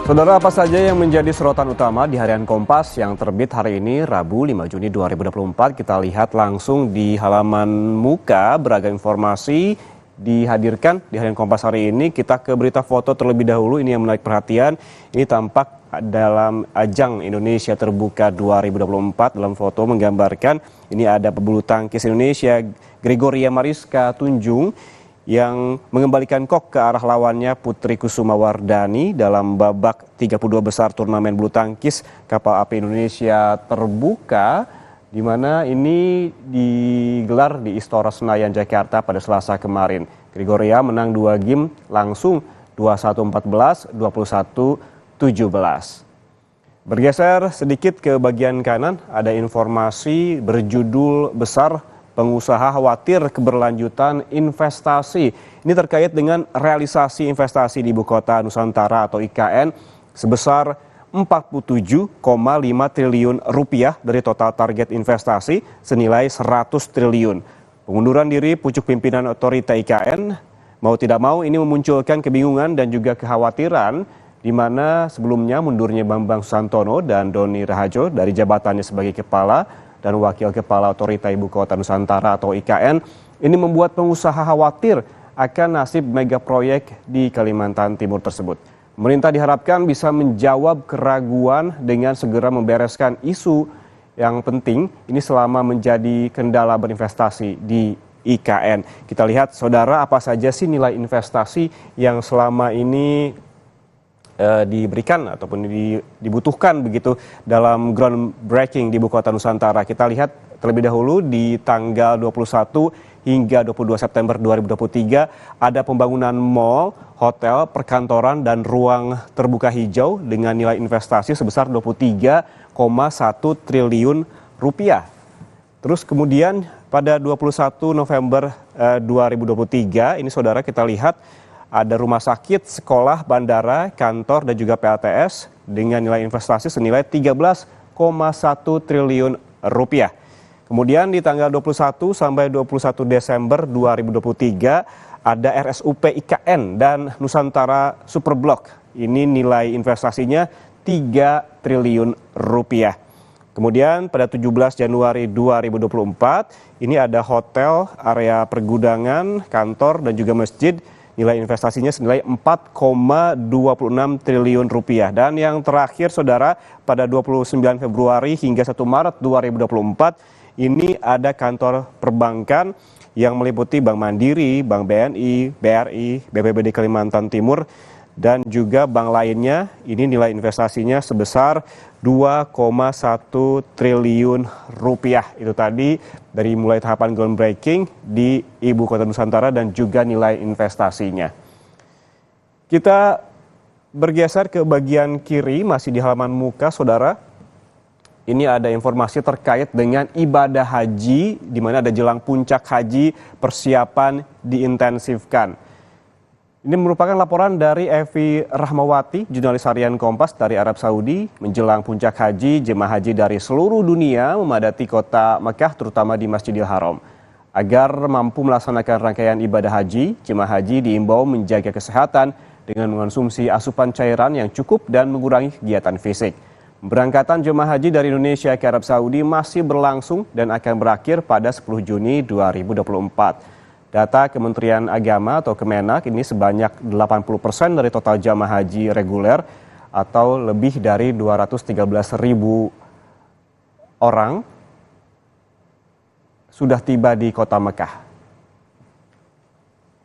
Saudara, apa saja yang menjadi sorotan utama di harian Kompas yang terbit hari ini, Rabu 5 Juni 2024? Kita lihat langsung di halaman muka, beragam informasi dihadirkan di harian Kompas hari ini. Kita ke berita foto terlebih dahulu, ini yang menarik perhatian. Ini tampak dalam ajang Indonesia Terbuka 2024. Dalam foto menggambarkan ini ada pebulu tangkis Indonesia, Gregoria Mariska Tunjung, yang mengembalikan kok ke arah lawannya Putri Kusumawardani dalam babak 32 besar turnamen bulu tangkis Kapal Api Indonesia Terbuka, di mana ini digelar di Istora Senayan Jakarta pada Selasa kemarin. Gregoria menang 2 game langsung 21-14, 21-17. Bergeser sedikit ke bagian kanan, ada informasi berjudul besar, pengusaha khawatir keberlanjutan investasi. Ini terkait dengan realisasi investasi di Ibu Kota Nusantara atau IKN sebesar 47,5 triliun rupiah dari total target investasi senilai 100 triliun. Pengunduran diri pucuk pimpinan otorita IKN mau tidak mau ini memunculkan kebingungan dan juga kekhawatiran, di mana sebelumnya mundurnya Bambang Susantono dan Doni Rahajo dari jabatannya sebagai kepala dan wakil kepala otorita Ibu Kota Nusantara atau IKN ini membuat pengusaha khawatir akan nasib mega proyek di Kalimantan Timur tersebut. Pemerintah diharapkan bisa menjawab keraguan dengan segera membereskan isu yang penting ini selama menjadi kendala berinvestasi di IKN. Kita lihat, saudara, apa saja sih nilai investasi yang selama ini diberikan ataupun dibutuhkan begitu dalam groundbreaking di Ibu Kota Nusantara. Kita lihat terlebih dahulu di tanggal 21 hingga 22 September 2023 ada pembangunan mal, hotel, perkantoran dan ruang terbuka hijau dengan nilai investasi sebesar 23,1 triliun rupiah. Terus kemudian pada 21 November 2023 ini, saudara, kita lihat ada rumah sakit, sekolah, bandara, kantor, dan juga PLTS dengan nilai investasi senilai 13,1 triliun rupiah. Kemudian di tanggal 21 sampai 21 Desember 2023 ada RSUP IKN dan Nusantara Superblok. Ini nilai investasinya 3 triliun rupiah. Kemudian pada 17 Januari 2024 ini ada hotel, area pergudangan, kantor, dan juga masjid. Nilai investasinya senilai 4,26 triliun rupiah. Dan yang terakhir, saudara, pada 29 Februari hingga 1 Maret 2024, ini ada kantor perbankan yang meliputi Bank Mandiri, Bank BNI, BRI, BPBD Kalimantan Timur, dan juga bank lainnya. Ini nilai investasinya sebesar 2,1 triliun rupiah. Itu tadi dari mulai tahapan groundbreaking di Ibu Kota Nusantara dan juga nilai investasinya. Kita bergeser ke bagian kiri, masih di halaman muka, saudara. Ini ada informasi terkait dengan ibadah haji, di mana ada jelang puncak haji, persiapan diintensifkan. Ini merupakan laporan dari Evi Rahmawati, jurnalis harian Kompas dari Arab Saudi. Menjelang puncak haji, jemaah haji dari seluruh dunia memadati kota Mekah, terutama di Masjidil Haram. Agar mampu melaksanakan rangkaian ibadah haji, jemaah haji diimbau menjaga kesehatan dengan mengonsumsi asupan cairan yang cukup dan mengurangi kegiatan fisik. Berangkatan jemaah haji dari Indonesia ke Arab Saudi masih berlangsung dan akan berakhir pada 10 Juni 2024. Data Kementerian Agama atau Kemenak ini sebanyak 80% dari total jamaah haji reguler atau lebih dari 213.000 orang sudah tiba di kota Mekah.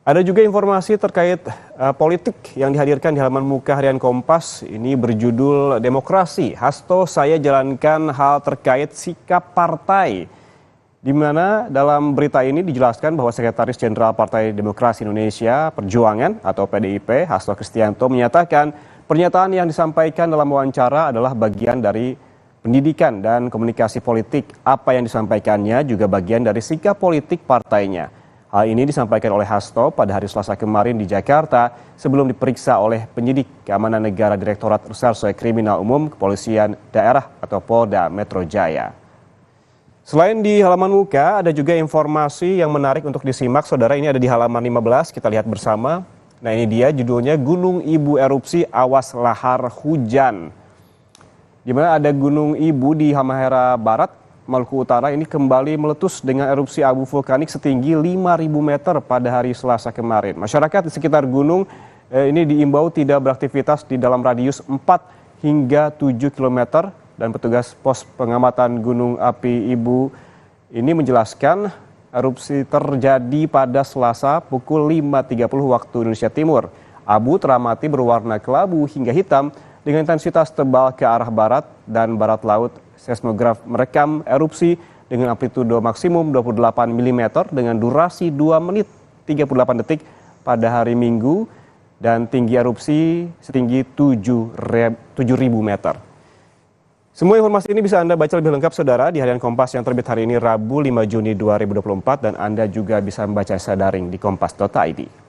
Ada juga informasi terkait politik yang dihadirkan di halaman muka harian Kompas. Ini berjudul Demokrasi. Hasto saya jalankan hal terkait sikap partai. Di mana dalam berita ini dijelaskan bahwa Sekretaris Jenderal Partai Demokrasi Indonesia Perjuangan atau PDIP, Hasto Kristianto, menyatakan pernyataan yang disampaikan dalam wawancara adalah bagian dari pendidikan dan komunikasi politik. Apa yang disampaikannya juga bagian dari sikap politik partainya. Hal ini disampaikan oleh Hasto pada hari Selasa kemarin di Jakarta sebelum diperiksa oleh penyidik keamanan negara Direktorat Reserse Kriminal Umum Kepolisian Daerah atau Polda Metro Jaya. Selain di halaman muka, ada juga informasi yang menarik untuk disimak, saudara. Ini ada di halaman 15, kita lihat bersama. Nah ini dia judulnya Gunung Ibu Erupsi Awas Lahar Hujan. Di mana ada Gunung Ibu di Halmahera Barat, Maluku Utara ini kembali meletus dengan erupsi abu vulkanik setinggi 5.000 meter pada hari Selasa kemarin. Masyarakat di sekitar gunung ini diimbau tidak beraktivitas di dalam radius 4 hingga 7 km dan petugas pos pengamatan Gunung Api Ibu ini menjelaskan erupsi terjadi pada Selasa pukul 5.30 waktu Indonesia Timur. Abu teramati berwarna kelabu hingga hitam dengan intensitas tebal ke arah barat dan barat laut. Seismograf merekam erupsi dengan amplitudo maksimum 28 mm dengan durasi 2 menit 38 detik pada hari Minggu dan tinggi erupsi setinggi 7.000 meter. Semua informasi ini bisa Anda baca lebih lengkap saudara di harian Kompas yang terbit hari ini Rabu 5 Juni 2024 dan Anda juga bisa membaca secara daring di kompas.id.